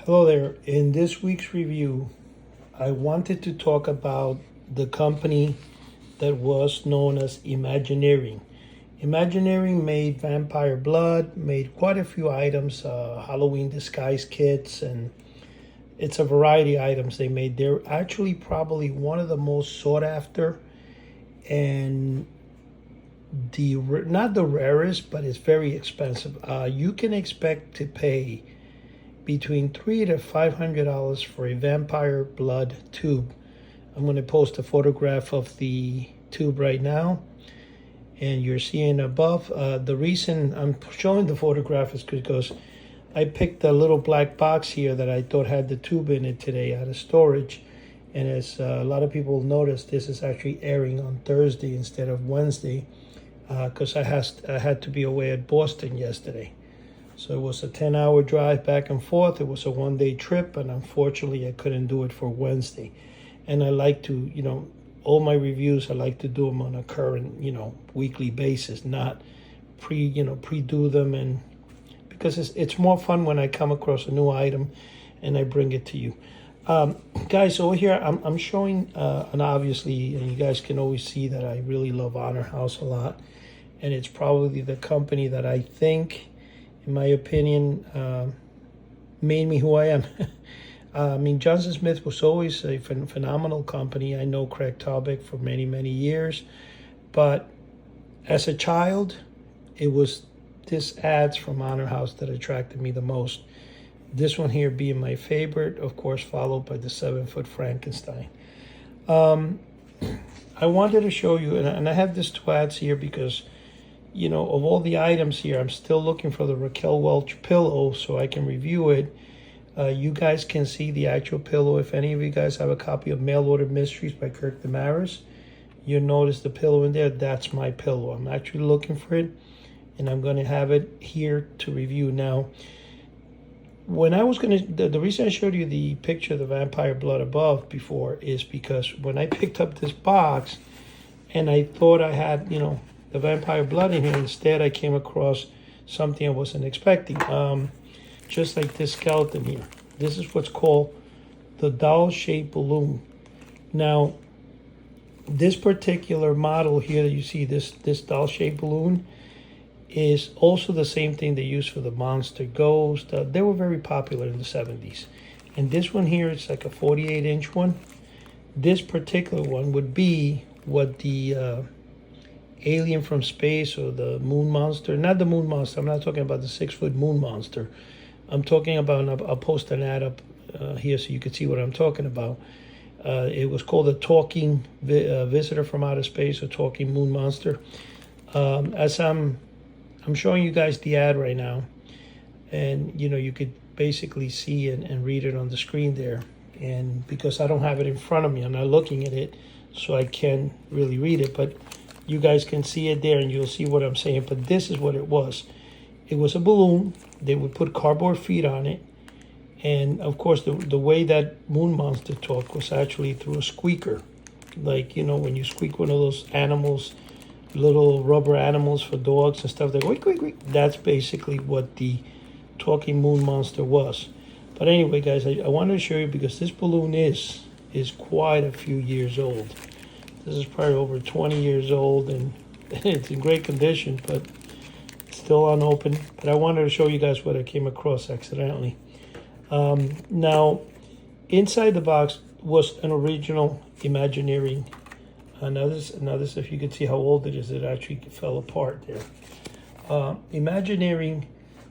Hello there. In this week's review, I wanted to talk about the company that was known as Imagineering. Imagineering made vampire blood, made quite a few items, Halloween disguise kits, and it's a variety of items they made. They're actually probably one of the most sought after and not the rarest, but it's very expensive. You can expect to pay between $300 to $500 for a vampire blood tube. I'm going to post a photograph of the tube right now, and you're seeing above. The reason I'm showing the photograph is because I picked a little black box here that I thought had the tube in it today out of storage. And as a lot of people noticed, this is actually airing on Thursday instead of Wednesday because I had to be away at Boston yesterday. So it was a 10-hour drive back and forth. It was a one-day trip, and unfortunately I couldn't do it for Wednesday. And I like to, all my reviews, I like to do them on a current, weekly basis, not pre-do them, and because it's more fun when I come across a new item and I bring it to you. Guys, over here I'm showing, and obviously, and you guys can always see that I really love Honor House a lot, and it's probably the company that I think, in my opinion, made me who I am. Johnson Smith was always a phenomenal company. I know Craig Taubeck for many, many years. But as a child, it was this ads from Honor House that attracted me the most. This one here being my favorite, of course, followed by the 7-foot Frankenstein. I wanted to show you, and I have this two ads here because of all the items here, I'm still looking for the Raquel Welch pillow so I can review it. You guys can see the actual pillow. If any of you guys have a copy of Mail Order Mysteries by Kirk Damaris, you'll notice the pillow in there. That's my pillow. I'm actually looking for it, and I'm going to have it here to review. Now, when I was going to, the reason I showed you the picture of the vampire blood above before is because when I picked up this box and I thought I had, the vampire blood in here. Instead, I came across something I wasn't expecting. Just like this skeleton here. This is what's called the Dollshaped Balloon. Now, this particular model here that you see, this Dollshaped Balloon, is also the same thing they used for the Monster Ghost. They were very popular in the 70s. And this one here is like a 48-inch one. This particular one would be what the alien from space or the moon monster, not the moon monster, I'm not talking about the 6-foot moon monster. I'm talking about, I'll post an ad up here so you can see what I'm talking about. It was called a talking visitor from outer space, or talking moon monster. As I'm showing you guys the ad right now, and you could basically see and read it on the screen there. And because I don't have it in front of me, I'm not looking at it, so I can't really read it, but you guys can see it there and you'll see what I'm saying. But this is what it was. It was a balloon. They would put cardboard feet on it. And of course, the way that moon monster talked was actually through a squeaker. Like, when you squeak one of those animals, little rubber animals for dogs and stuff, they go, squeak, squeak. That's basically what the talking moon monster was. But anyway, guys, I wanted to show you because this balloon is quite a few years old. This is probably over 20 years old, and it's in great condition, but still unopened. But I wanted to show you guys what I came across accidentally. Now, inside the box was an original Imagineering. Now this, if you can see how old it is, it actually fell apart there. Imagineering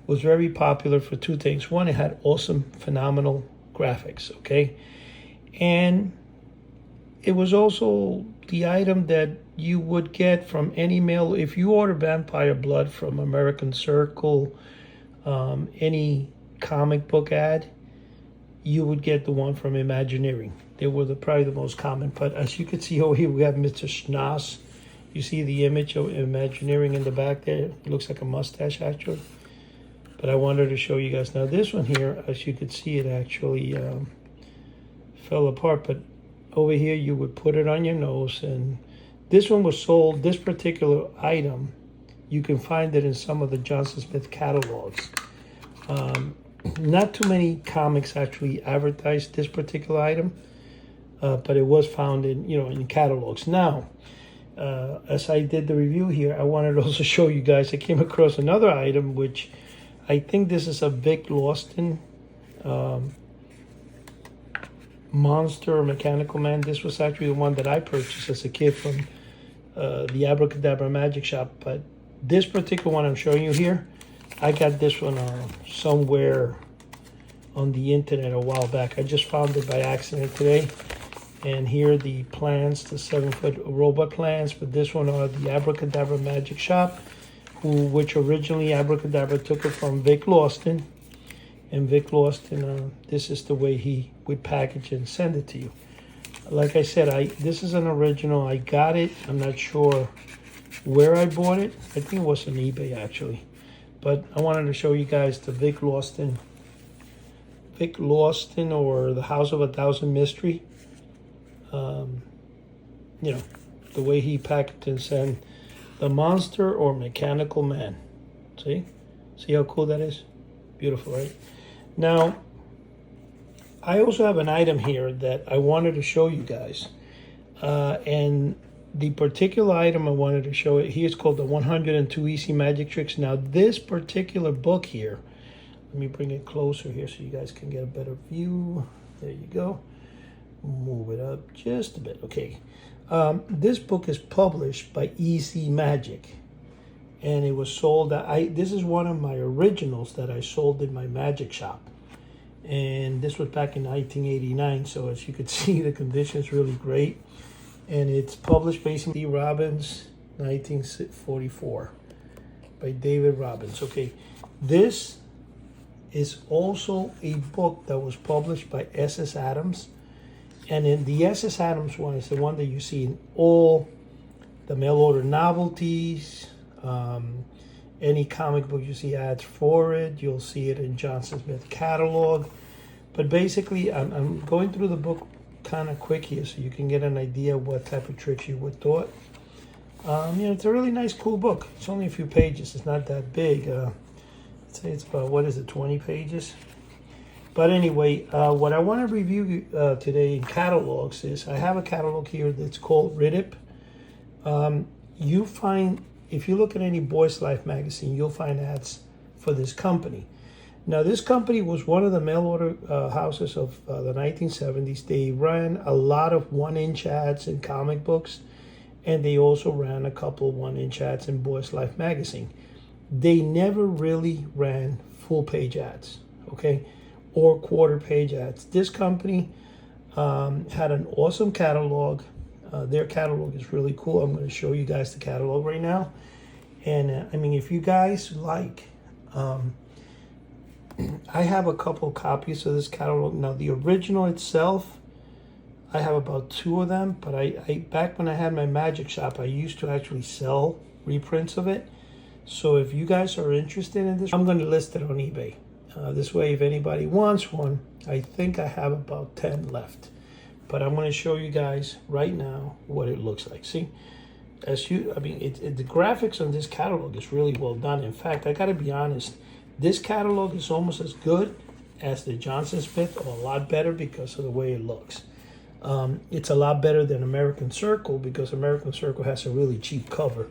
was very popular for two things. One, it had awesome, phenomenal graphics, okay? And it was also the item that you would get from any mail. If you order vampire blood from American Circle, any comic book ad, you would get the one from Imagineering. They were probably the most common. But as you can see over here, we have Mr. Schnoss. You see the image of Imagineering in the back there. It looks like a mustache, actually. But I wanted to show you guys. Now, this one here, as you could see, it actually fell apart. But over here, you would put it on your nose, and this one was sold, this particular item, you can find it in some of the Johnson Smith catalogs. Not too many comics actually advertise this particular item, but it was found in, in catalogs. Now, as I did the review here, I wanted to also show you guys, I came across another item, which I think this is a Vic Lawson monster or mechanical man. This was actually the one that I purchased as a kid from the Abracadabra Magic Shop. But this particular one I'm showing you here, I got this one somewhere on the internet a while back. I just found it by accident today. And here are the plans, the 7-foot robot plans. But this one are the Abracadabra Magic Shop, which originally Abracadabra took it from Vic Lawson. And Vic Lawson, this is the way he would package and send it to you. Like I said, this is an original. I got it. I'm not sure where I bought it. I think it was on eBay actually. But I wanted to show you guys the Vic Lawson or the House of a Thousand Mystery. The way he packaged and sent the monster or mechanical man. See how cool that is? Beautiful, right? Now, I also have an item here that I wanted to show you guys. And the particular item I wanted to show it here is called the 102 Easy Magic Tricks. Now, this particular book here, let me bring it closer here so you guys can get a better view. There you go. Move it up just a bit. Okay. This book is published by Easy Magic. And it was sold. This is one of my originals that I sold in my magic shop, and this was back in 1989. So as you could see, the condition is really great, and it's published basically Robbins, 1944, by David Robbins. Okay, this is also a book that was published by S.S. Adams, and in the S.S. Adams one is the one that you see in all the mail order novelties. Any comic book you see ads for it, you'll see it in Johnson Smith catalog. But basically, I'm going through the book kind of quick here so you can get an idea of what type of tricks you would thought. It's a really nice, cool book. It's only a few pages. It's not that big. I'd say it's about, 20 pages? But anyway, what I want to review today in catalogs is I have a catalog here that's called Ridip. You find, if you look at any Boys Life magazine, you'll find ads for this company. Now, this company was one of the mail order houses of the 1970s. They ran a lot of 1-inch ads in comic books, and they also ran a couple of 1-inch ads in Boys Life magazine. They never really ran full-page ads, okay, or quarter-page ads. This company had an awesome catalog. Their catalog is really cool. I'm going to show you guys the catalog right now. And if you guys like, I have a couple copies of this catalog. Now, the original itself, I have about 2 of them. But I back when I had my magic shop, I used to actually sell reprints of it. So if you guys are interested in this, I'm going to list it on eBay. This way, if anybody wants one, I think I have about 10 left. But I'm going to show you guys right now what it looks like. See, the graphics on this catalog is really well done. In fact, I got to be honest, this catalog is almost as good as the Johnson Smith, or a lot better because of the way it looks. It's a lot better than American Circle because American Circle has a really cheap cover.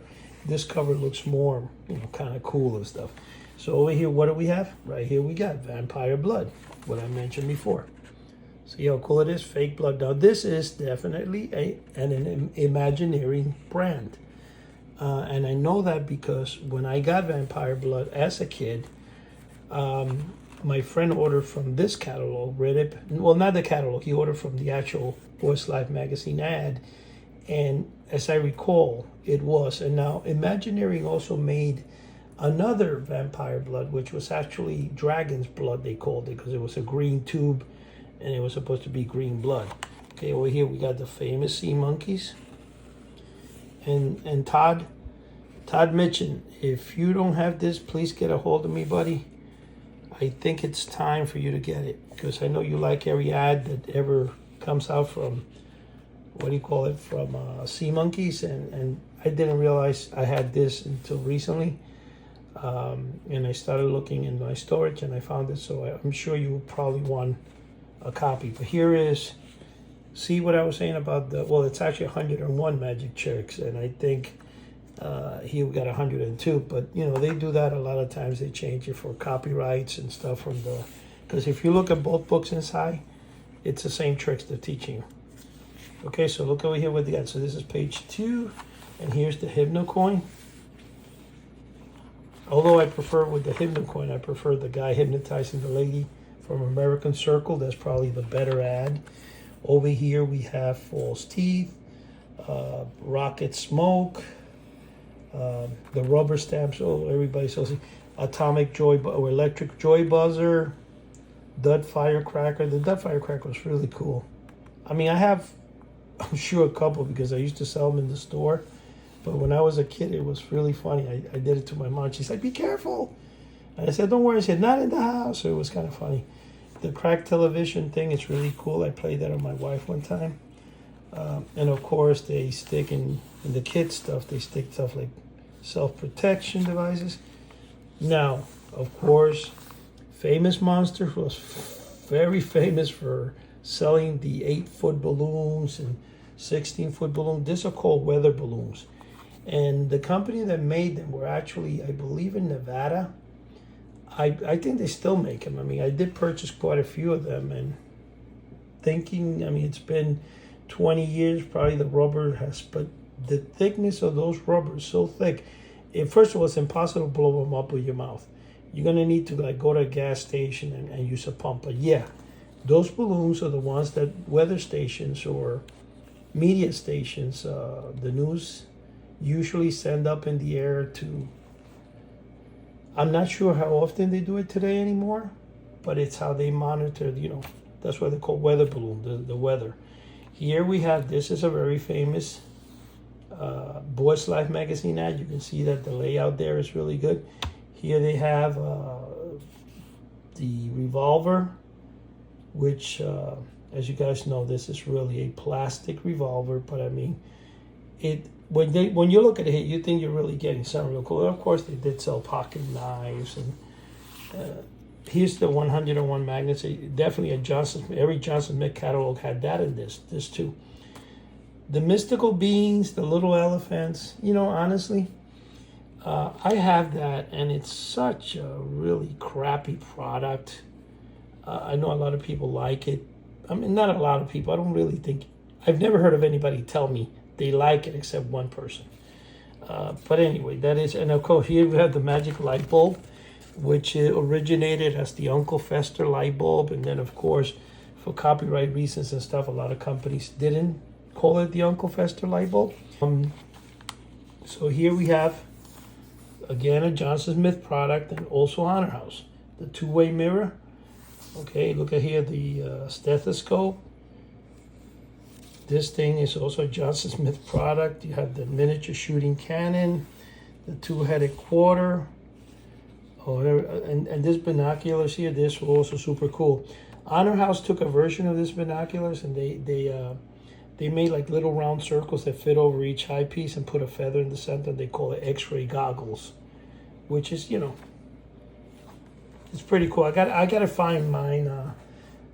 This cover looks more, kind of cool and stuff. So over here, what do we have? Right here we got Vampire Blood, what I mentioned before. See how cool it is? Fake blood. Now, this is definitely an Imagineering brand. And I know that because when I got Vampire Blood as a kid, my friend ordered from this catalog, Reddit. Well, not the catalog. He ordered from the actual Boys Life magazine ad. And as I recall, it was. And now, Imagineering also made another Vampire Blood, which was actually Dragon's Blood, they called it, because it was a green tube. And it was supposed to be green blood. Okay, over here we got the famous sea monkeys. And Todd Mitchin, if you don't have this, please get a hold of me, buddy. I think it's time for you to get it, because I know you like every ad that ever comes out from, from sea monkeys. And I didn't realize I had this until recently. And I started looking in my storage and I found it, so I'm sure you probably want a copy. But here is, see what I was saying about the, well, it's actually 101 magic tricks, and I think here we got 102, but you know, they do that a lot of times. They change it for copyrights and stuff from the, because if you look at both books inside, it's the same tricks they're teaching you. Okay, so look over here what they got. So this is page 2, and here's the Hypnocoin. Although I prefer with the Hypnocoin, I prefer the guy hypnotizing the lady from American Circle. That's probably the better ad. Over here we have false teeth, rocket smoke, the rubber stamps. Oh, everybody says atomic joy or electric joy buzzer, dud firecracker. The dud firecracker was really cool. I mean, I have, I'm sure, a couple because I used to sell them in the store. But when I was a kid, it was really funny. I did it to my mom. She's like, "Be careful." And I said, "Don't worry." I said, "Not in the house." So it was kind of funny. The cracked television thing is really cool. I played that on my wife one time. And of course, they stick in the kids stuff, they stick stuff like self-protection devices. Now, of course, Famous Monsters was very famous for selling the 8-foot balloons and 16-foot balloons. These are called weather balloons. And the company that made them were actually, I believe, in Nevada. I think they still make them. I mean, I did purchase quite a few of them, and thinking, I mean, it's been 20 years, probably the rubber has, but the thickness of those rubbers is so thick. First of all, it's impossible to blow them up with your mouth. You're going to need to like go to a gas station and use a pump. But yeah, those balloons are the ones that weather stations or media stations, the news usually send up in the air to, I'm not sure how often they do it today anymore, but it's how they monitor, you know, that's why they call weather balloon, the weather. Here we have, this is a very famous Boys Life magazine ad. You can see that the layout there is really good. Here they have the revolver, which, as you guys know, this is really a plastic revolver, but I mean, when you look at it, you think you're really getting something real cool. Of course, they did sell pocket knives, and here's the 101 magnets. Definitely a every Johnson Smith catalog had that in this too. The mystical beings, the little elephants, you know, honestly, I have that, and it's such a really crappy product. I know a lot of people like it. I mean, not a lot of people. I don't really think, I've never heard of anybody tell me they like it except one person. But anyway, that is, and of course, here we have the magic light bulb, which originated as the Uncle Fester light bulb. And then, of course, for copyright reasons and stuff, a lot of companies didn't call it the Uncle Fester light bulb. So here we have, again, a Johnson Smith product, and also Honor House. The two-way mirror. Okay, look at here, the stethoscope. This thing is also a Johnson Smith product. You have the miniature shooting cannon, the two-headed quarter, and this binoculars here, this was also super cool. Honor House took a version of this binoculars, and they made like little round circles that fit over each eyepiece and put a feather in the center. They call it X-ray goggles, which is, you know, it's pretty cool. I gotta find mine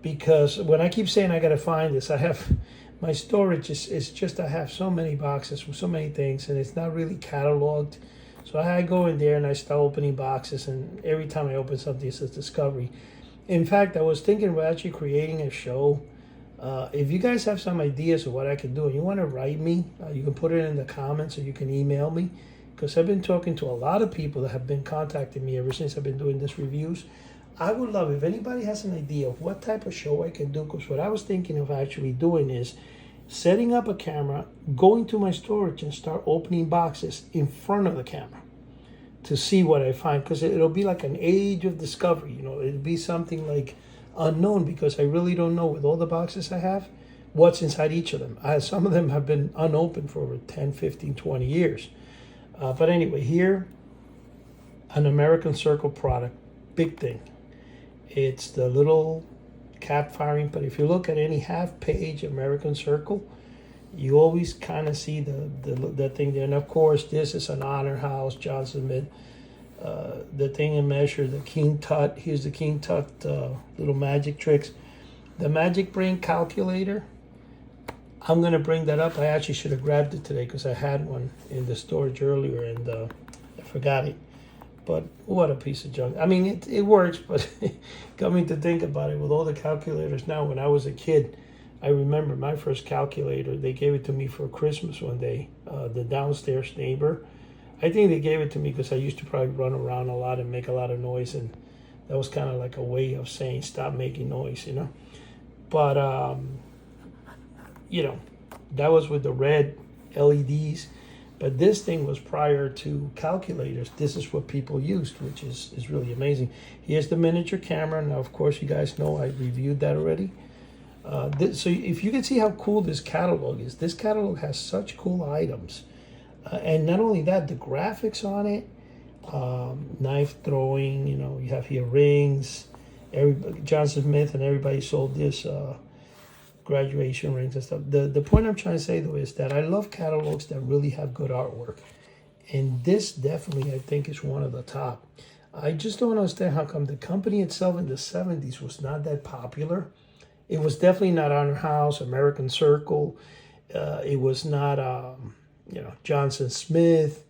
because when I keep saying I gotta find this, I have my storage is just, I have so many boxes with so many things, and it's not really cataloged. So I go in there and I start opening boxes, and every time I open something, it says discovery. In fact, I was thinking about actually creating a show. If you guys have some ideas of what I can do and you want to write me, you can put it in the comments, or you can email me, because I've been talking to a lot of people that have been contacting me ever since I've been doing these reviews. I would love if anybody has an idea of what type of show I can do, because what I was thinking of actually doing is setting up a camera, going to my storage and start opening boxes in front of the camera to see what I find, because it'll be like an age of discovery. You know, it'll be something like unknown, because I really don't know, with all the boxes I have, what's inside each of them. Some of them have been unopened for over 10, 15, 20 years. But anyway, here, an American Circle product, big thing. It's the little cap firing, but if you look at any half-page American Circle, you always kind of see the thing there. And of course, this is an Honor House, Johnson Smith. the thing and measure, the King Tut. Here's the King Tut little magic tricks. The Magic Brain calculator, I'm going to bring that up. I actually should have grabbed it today because I had one in the storage earlier and I forgot it. But what a piece of junk. I mean, it works, but coming to think about it, with all the calculators now, when I was a kid, I remember my first calculator, they gave it to me for Christmas one day. The downstairs neighbor, I think they gave it to me because I used to probably run around a lot and make a lot of noise, and that was kind of like a way of saying stop making noise, you know. But you know, that was with the red LEDs. But this thing was prior to calculators. This is what people used, which is really amazing. Here's the miniature camera. Now, of course, you guys know I reviewed that already. So if you can see how cool this catalog is, this catalog has such cool items. And not only that, the graphics on it, knife throwing, you know, you have here rings. Johnson Smith and everybody sold this graduation rings and stuff. The point I'm trying to say, though, is that I love catalogs that really have good artwork. And this definitely, I think, is one of the top. I just don't understand how come the company itself in the 70s was not that popular. It was definitely not Honor House, American Circle. It was not, you know, Johnson Smith.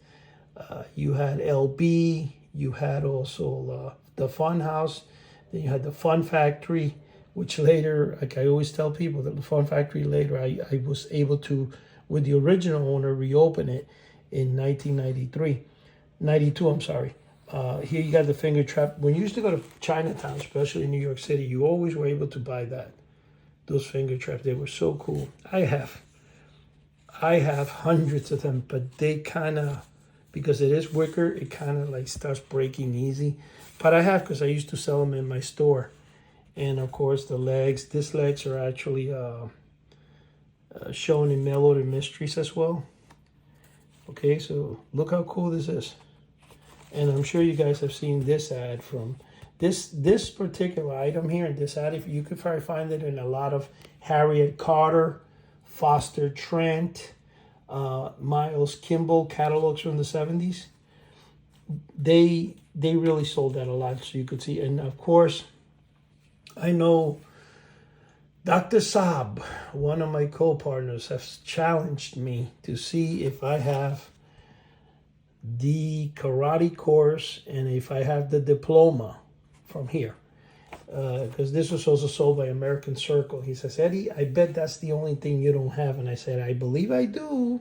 You had LB. You had also the Fun House. Then you had the Fun Factory, which later, like I always tell people, that the Fun Factory later, I was able to, with the original owner, reopen it in 92, I'm sorry. Here you got the finger trap. When you used to go to Chinatown, especially in New York City, you always were able to buy those finger traps. They were so cool. I have hundreds of them, but they kind of, because it is wicker, it kind of like starts breaking easy. But I have, because I used to sell them in my store. And of course the legs, these legs are actually shown in Mail Order Mysteries as well. Okay, so look how cool this is. And I'm sure you guys have seen this ad from this particular item here. In this ad, if you could probably find it in a lot of Harriet Carter, Foster Trent, Miles Kimball catalogs from the 70s. They really sold that a lot, so you could see. And of course, I know Dr. Saab, one of my co-partners, has challenged me to see if I have the karate course and if I have the diploma from here. Because this was also sold by American Circle. He says, Eddie, I bet that's the only thing you don't have. And I said, I believe I do.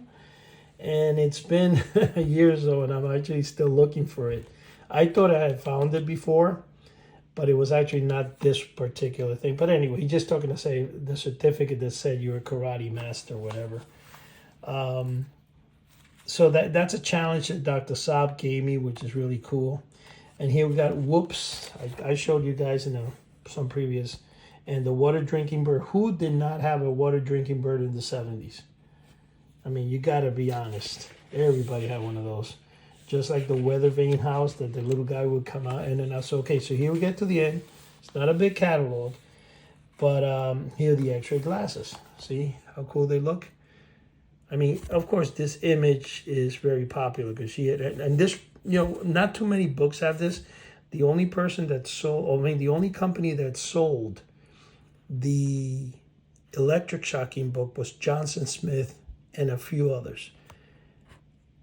And it's been years though, and I'm actually still looking for it. I thought I had found it before, but it was actually not this particular thing. But anyway, he's just talking to say the certificate that said you're a karate master or whatever. So that's a challenge that Dr. Saab gave me, which is really cool. And here we got Whoops. I showed you guys in some previous. And the water drinking bird. Who did not have a water drinking bird in the 70s? I mean, you got to be honest. Everybody had one of those. Just like the weather vane house that the little guy would come out. And then I said, okay, so here we get to the end. It's not a big catalog. But here are the X-ray glasses. See how cool they look? I mean, of course, this image is very popular because she had, and this, you know, not too many books have this. The only person that sold, I mean, the only company that sold the electric shocking book was Johnson Smith and a few others.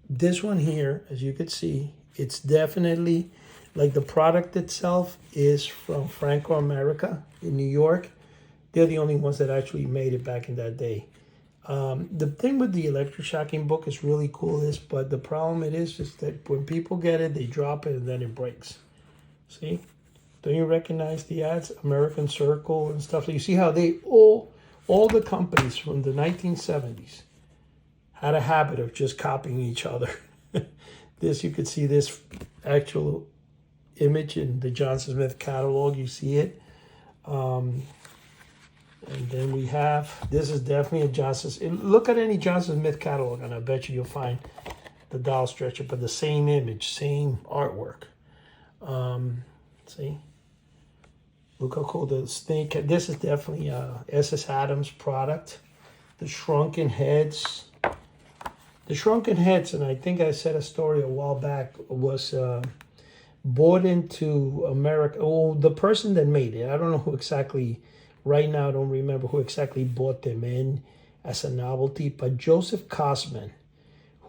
This one here, as you can see, it's definitely, like the product itself is from Franco America in New York. They're the only ones that actually made it back in that day. The thing with the electric shocking book is really cool, but the problem it is that when people get it, they drop it and then it breaks. See? Don't you recognize the ads? American Circle and stuff. So you see how they all the companies from the 1970s had a habit of just copying each other. This, you could see this actual image in the Johnson Smith catalog. You see it. And then we have, this is definitely a Johnson. Look at any Johnson Smith catalog, and I bet you'll find the doll stretcher, but the same image, same artwork. See? Look how cool the snake. This is definitely S.S. Adams product. The shrunken heads. The shrunken heads, and I think I said a story a while back, was bought into America. Oh, the person that made it, I don't know who exactly, right now I don't remember who exactly bought them in as a novelty, but Joseph Kosman,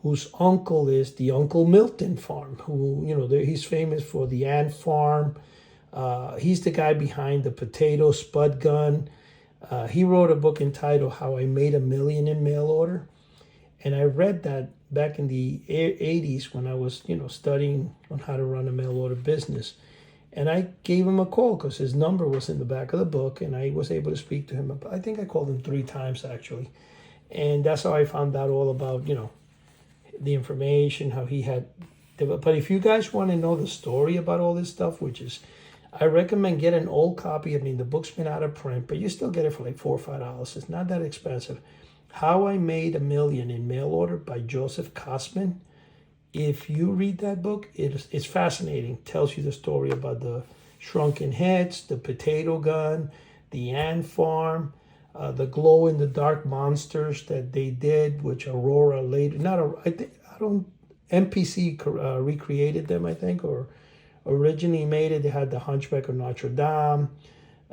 whose uncle is the Uncle Milton farm, who, he's famous for the ant farm. He's the guy behind the potato spud gun. He wrote a book entitled How I Made $1 Million in Mail Order. And I read that back in the 80s when I was, studying on how to run a mail order business. And I gave him a call because his number was in the back of the book, and I was able to speak to him. I think I called him 3 times, actually. And that's how I found out all about, the information, how he had. But if you guys want to know the story about all this stuff, which is, I recommend get an old copy. I mean, the book's been out of print, but you still get it for like $4 or $5. It's not that expensive. How I Made $1 Million in Mail Order by Joseph Kosman. If you read that book, it's fascinating. It tells you the story about the shrunken heads, the potato gun, the ant farm, the glow-in-the-dark monsters that they did, which Aurora later, MPC recreated them, I think, or originally made it. They had the Hunchback of Notre Dame.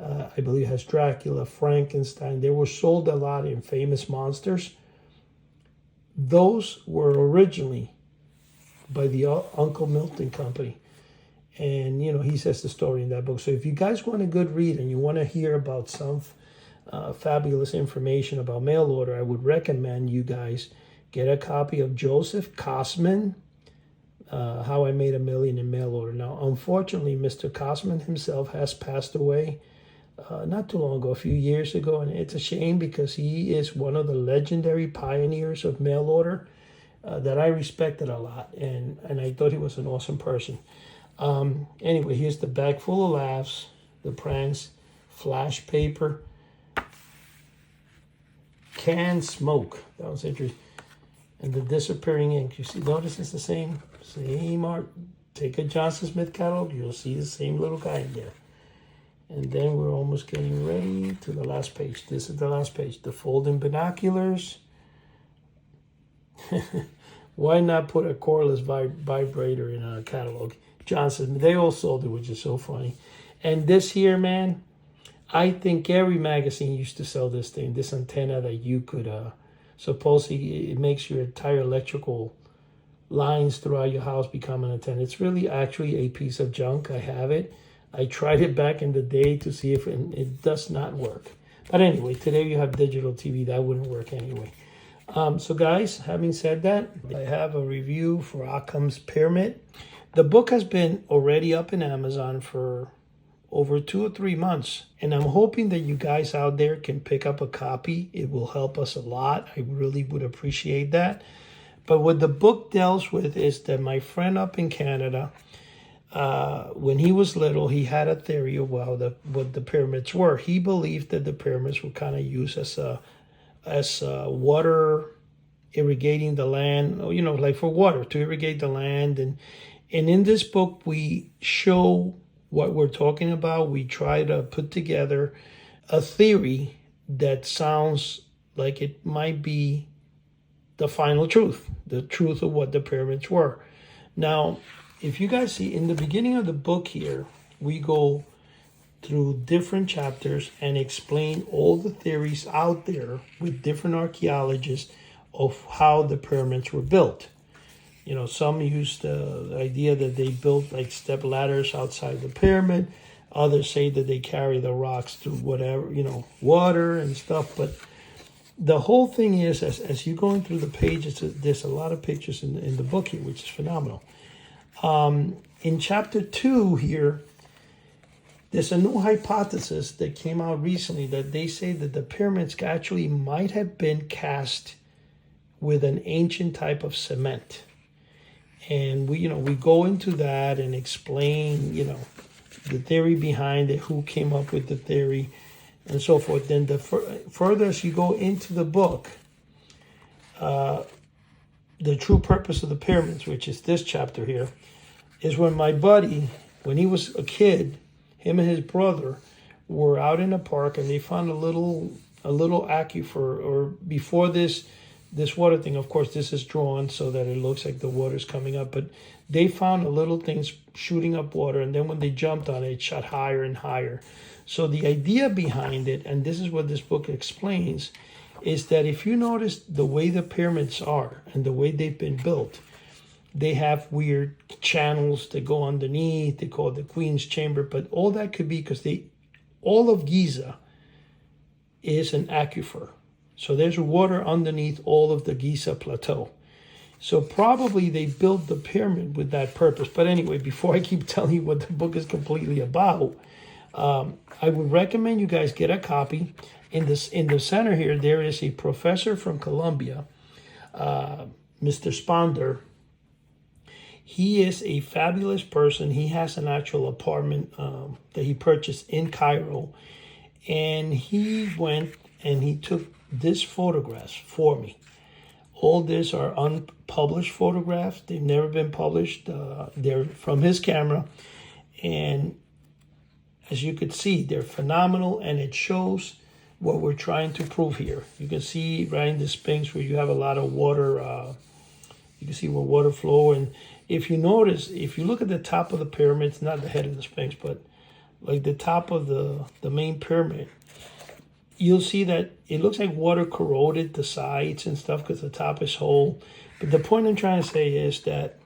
I believe it has Dracula, Frankenstein. They were sold a lot in Famous Monsters. Those were originally by the Uncle Milton Company. And, he says the story in that book. So if you guys want a good read and you want to hear about some fabulous information about mail order, I would recommend you guys get a copy of Joseph Kosman, How I Made $1 Million in Mail Order. Now, unfortunately, Mr. Kosman himself has passed away not too long ago, a few years ago, and it's a shame because he is one of the legendary pioneers of mail order that I respected a lot, and I thought he was an awesome person. Anyway, here's the bag full of laughs, the pranks, flash paper, canned smoke. That was interesting. And the disappearing ink. You see, notice it's the same art. Take a Johnson Smith catalog, you'll see the same little guy in there. And then we're almost getting ready to the last page. This is the last page. The folding binoculars. Why not put a cordless vibrator in a catalog? Johnson, they all sold it, which is so funny. And this here, man, I think every magazine used to sell this thing, this antenna that you could, supposedly it makes your entire electrical lines throughout your house become an antenna. It's really actually a piece of junk. I have it. I tried it back in the day to see if it does not work. But anyway, today you have digital TV. That wouldn't work anyway. So guys, having said that, I have a review for AAAMs Pyramid. The book has been already up in Amazon for over 2 or 3 months. And I'm hoping that you guys out there can pick up a copy. It will help us a lot. I really would appreciate that. But what the book deals with is that my friend up in Canada, when he was little, he had a theory of what the pyramids were. He believed that the pyramids were kind of used as water irrigating the land, like for water to irrigate the land. And in this book, we show what we're talking about. We try to put together a theory that sounds like it might be the final truth, the truth of what the pyramids were. Now, if you guys see in the beginning of the book here, we go through different chapters and explain all the theories out there with different archaeologists of how the pyramids were built. Some use the idea that they built like step ladders outside the pyramid. Others say that they carry the rocks through whatever, water and stuff. But the whole thing is, as you're going through the pages, there's a lot of pictures in the book here, which is phenomenal. In chapter 2 here, there's a new hypothesis that came out recently that they say that the pyramids actually might have been cast with an ancient type of cement. And we go into that and explain, the theory behind it, who came up with the theory, and so forth. Then the further as you go into the book, the true purpose of the pyramids, which is this chapter here, is when my buddy, when he was a kid, him and his brother were out in a park and they found a little aquifer, or before this, this water thing, of course, this is drawn so that it looks like the water's coming up, but they found a little things shooting up water, and then when they jumped on it, it shot higher and higher. So the idea behind it, and this is what this book explains, is that if you notice the way the pyramids are and the way they've been built, they have weird channels that go underneath. They call it the Queen's Chamber, but all that could be because all of Giza is an aquifer. So there's water underneath all of the Giza plateau. So probably they built the pyramid with that purpose. But anyway, before I keep telling you what the book is completely about, I would recommend you guys get a copy. In the center here, there is a professor from Columbia, Mr. Sponder. He is a fabulous person. He has an actual apartment that he purchased in Cairo. And he went and he took these photographs for me. All these are unpublished photographs. They've never been published. They're from his camera. And as you could see, they're phenomenal, and it shows what we're trying to prove here. You can see right in the Sphinx where you have a lot of water. You can see where water flow. And if you notice, if you look at the top of the pyramid, it's not the head of the Sphinx, but like the top of the main pyramid, you'll see that it looks like water corroded the sides and stuff because the top is whole. But the point I'm trying to say is that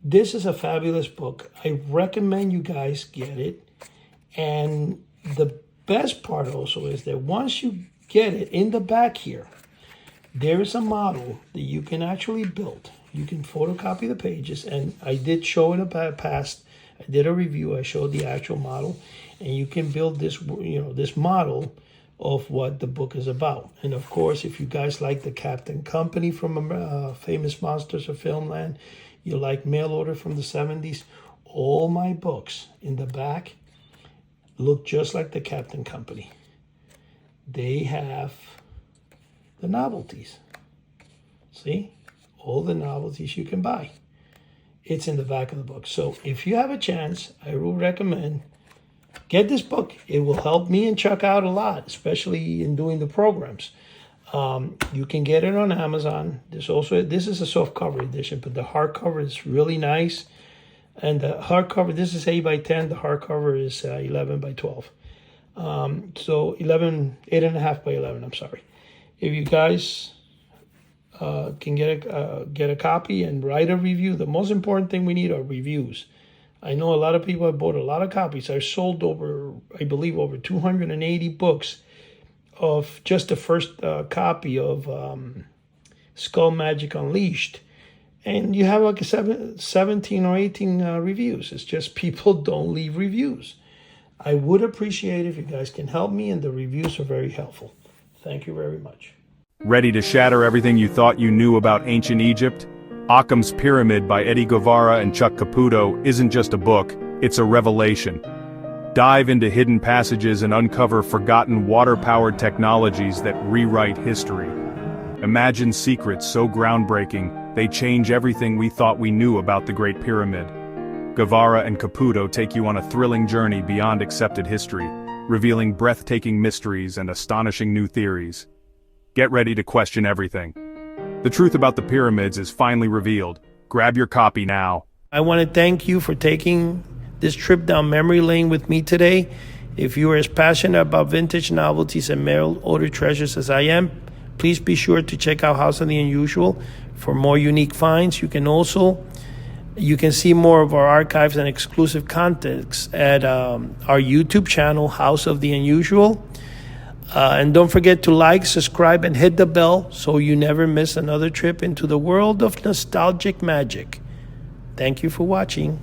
this is a fabulous book. I recommend you guys get it. And the best part also is that once you get it, in the back here, there is a model that you can actually build. You can photocopy the pages, and I did show in the past. I did a review. I showed the actual model, and you can build this, this model of what the book is about. And of course, if you guys like the Captain Company from Famous Monsters of Filmland, you like Mail Order from the 70s, all my books in the back look just like the Captain Company. They have the novelties. See? All the novelties you can buy. It's in the back of the book. So if you have a chance, I will recommend get this book. It will help me and Chuck out a lot, especially in doing the programs. You can get it on Amazon. This is a softcover edition, but the hardcover is really nice. And the hardcover, this is 8 by 10. The hardcover is 11 by 12. So 8.5 by 11, I'm sorry. If you guys can get a copy and write a review, the most important thing we need are reviews. I know a lot of people have bought a lot of copies. I sold over 280 books of just the first copy of Skull Magic Unleashed. And you have like 17 or 18 reviews. It's just people don't leave reviews. I would appreciate if you guys can help me, and the reviews are very helpful. Thank you very much. Ready to shatter everything you thought you knew about ancient Egypt? Occam's Pyramid by Eddie Guevara and Chuck Caputo isn't just a book, it's a revelation. Dive into hidden passages and uncover forgotten water-powered technologies that rewrite history. Imagine secrets so groundbreaking, they change everything we thought we knew about the Great Pyramid. Guevara and Caputo take you on a thrilling journey beyond accepted history, revealing breathtaking mysteries and astonishing new theories. Get ready to question everything. The truth about the pyramids is finally revealed. Grab your copy now. I want to thank you for taking this trip down memory lane with me today. If you are as passionate about vintage novelties and mail order treasures as I am, please be sure to check out House of the Unusual for more unique finds. You can see more of our archives and exclusive contents at our YouTube channel, House of the Unusual. And don't forget to like, subscribe, and hit the bell so you never miss another trip into the world of nostalgic magic. Thank you for watching.